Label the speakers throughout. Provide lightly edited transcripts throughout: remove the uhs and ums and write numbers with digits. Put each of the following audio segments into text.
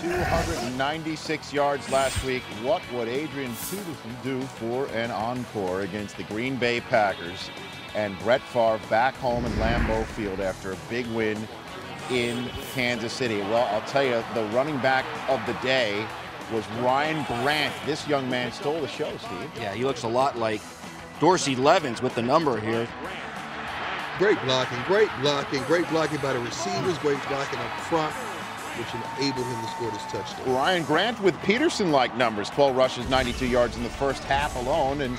Speaker 1: 296 yards last week. What would Adrian Peterson do for an encore against the Green Bay Packers? And Brett Favre back home in Lambeau Field after a big win in Kansas City. Well, I'll tell you, the running back of the day was Ryan Grant. This young man stole the show, Steve.
Speaker 2: Yeah, he looks a lot like Dorsey Levens with the number here.
Speaker 3: Great blocking by the receivers, great blocking up front, which enabled him to score this touchdown.
Speaker 1: Ryan Grant with Peterson-like numbers, 12 rushes, 92 yards in the first half alone. And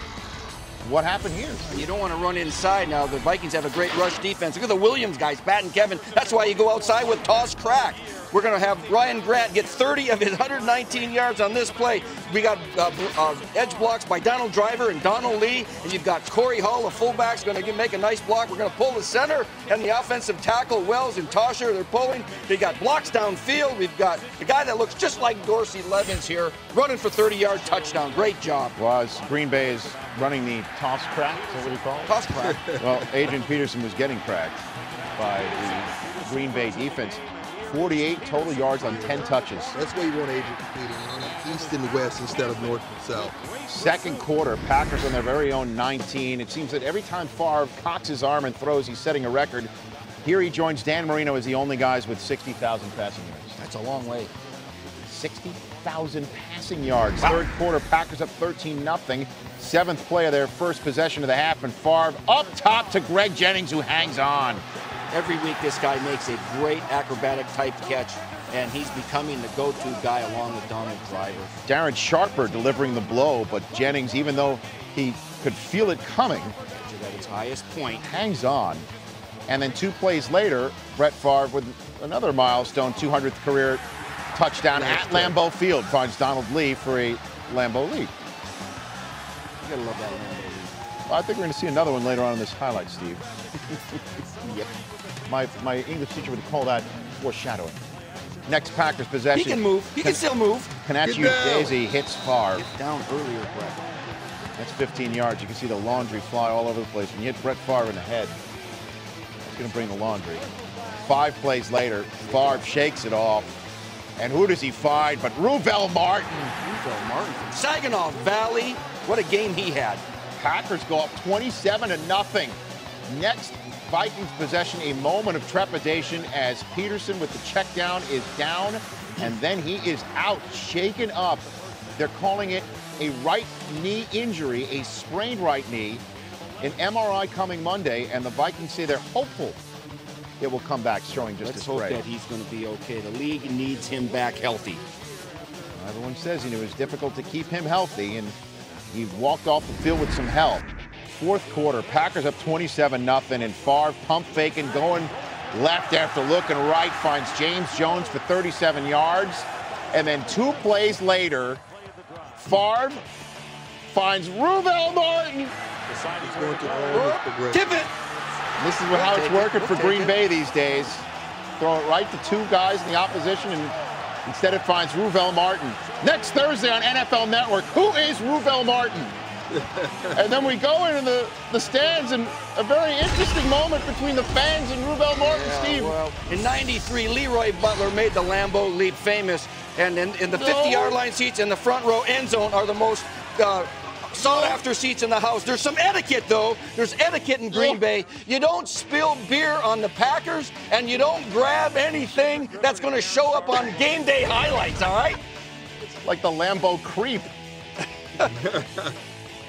Speaker 1: what happened here?
Speaker 2: You don't want to run inside now. The Vikings have a great rush defense. Look at the Williams guys, Pat and Kevin. That's why you go outside with toss crack. We're going to have Ryan Grant get 30 of his 119 yards on this play. We got edge blocks by Donald Driver and Donald Lee, and you've got Corey Hall, the fullback's going to make a nice block. We're going to pull the center and the offensive tackle, Wells and Tosher, they're pulling. They got blocks downfield. We've got the guy that looks just like Dorsey Levens here, running for 30-yard touchdown. Great job.
Speaker 1: Was Green Bay is running the toss crack, is that what you call it?
Speaker 2: Toss crack.
Speaker 1: Well, Adrian Peterson was getting cracked by the Green Bay defense. 48 total yards on 10 touches.
Speaker 3: That's why you want Adrian Peterson on east and west instead of north and south.
Speaker 1: Second quarter, Packers on their very own 19. It seems that every time Favre cocks his arm and throws, he's setting a record. Here he joins Dan Marino as the only guys with 60,000 passing yards.
Speaker 2: That's a long way.
Speaker 1: 60,000 passing yards.
Speaker 2: Wow.
Speaker 1: Third quarter, Packers up 13-0. Seventh play of their first possession of the half, and Favre up top to Greg Jennings, who hangs on.
Speaker 2: Every week this guy makes a great acrobatic type catch, and he's becoming the go-to guy along with Donald Driver.
Speaker 1: Darren Sharper delivering the blow, but Jennings, even though he could feel it coming,
Speaker 2: At its highest point,
Speaker 1: hangs on. And then 2 plays later, Brett Favre with another milestone, 200th career touchdown at Lambeau Field, finds Donald Lee for a Lambeau lead.
Speaker 2: You gotta love that Lambeau lead.
Speaker 1: Well, I think we're going to see another one later on in this highlight, Steve.
Speaker 2: Yep.
Speaker 1: My English teacher would call that foreshadowing. Next Packers possession.
Speaker 2: He can move. He can still move.
Speaker 1: Kanachi Daisy hits Favre.
Speaker 2: Get down earlier, Brett.
Speaker 1: That's 15 yards. You can see the laundry fly all over the place. When you hit Brett Favre in the head, it's going to bring the laundry. 5 plays later, Favre shakes it off. And who does he find but Ruvell Martin?
Speaker 2: Ruvell Martin from Saginaw Valley. What a game he had.
Speaker 1: Packers go up 27-0. Next Vikings possession, a moment of trepidation as Peterson with the check down is down, and then he is out, shaken up. They're calling it a right knee injury, a sprained right knee. An MRI coming Monday, and the Vikings say they're hopeful it will come back showing just
Speaker 2: Let's
Speaker 1: a spray.
Speaker 2: hope that he's going to be okay. The league needs him back healthy.
Speaker 1: Everyone says it was difficult to keep him healthy, and he walked off the field with some help. Fourth quarter, Packers up 27-0, and Favre pump faking, going left after looking right, finds James Jones for 37 yards. And then 2 plays later, Favre finds Ruvell Martin.
Speaker 2: Tip it.
Speaker 1: This is how it's working for Green Bay these days. Throw it right to 2 guys in the opposition, and instead it finds Ruvell Martin. Next Thursday on NFL Network, who is Ruvell Martin? And then we go into the stands, and a very interesting moment between the fans and Ruvell Martin, Steve.
Speaker 2: Well, in '93, Leroy Butler made the Lambeau leap famous, and in the 50-yard line seats in the front row end zone are the most sought-after seats in the house. There's some etiquette, though. There's etiquette in Green Bay. You don't spill beer on the Packers, and you don't grab anything that's going to show up on game day highlights, all right?
Speaker 1: Like the Lambeau creep.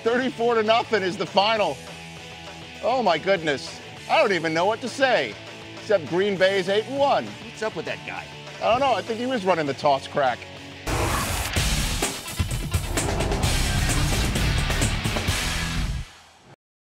Speaker 1: 34-0 is the final. Oh, my goodness. I don't even know what to say, except Green Bay's 8-1.
Speaker 2: What's up with that guy?
Speaker 1: I don't know. I think he was running the toss crack.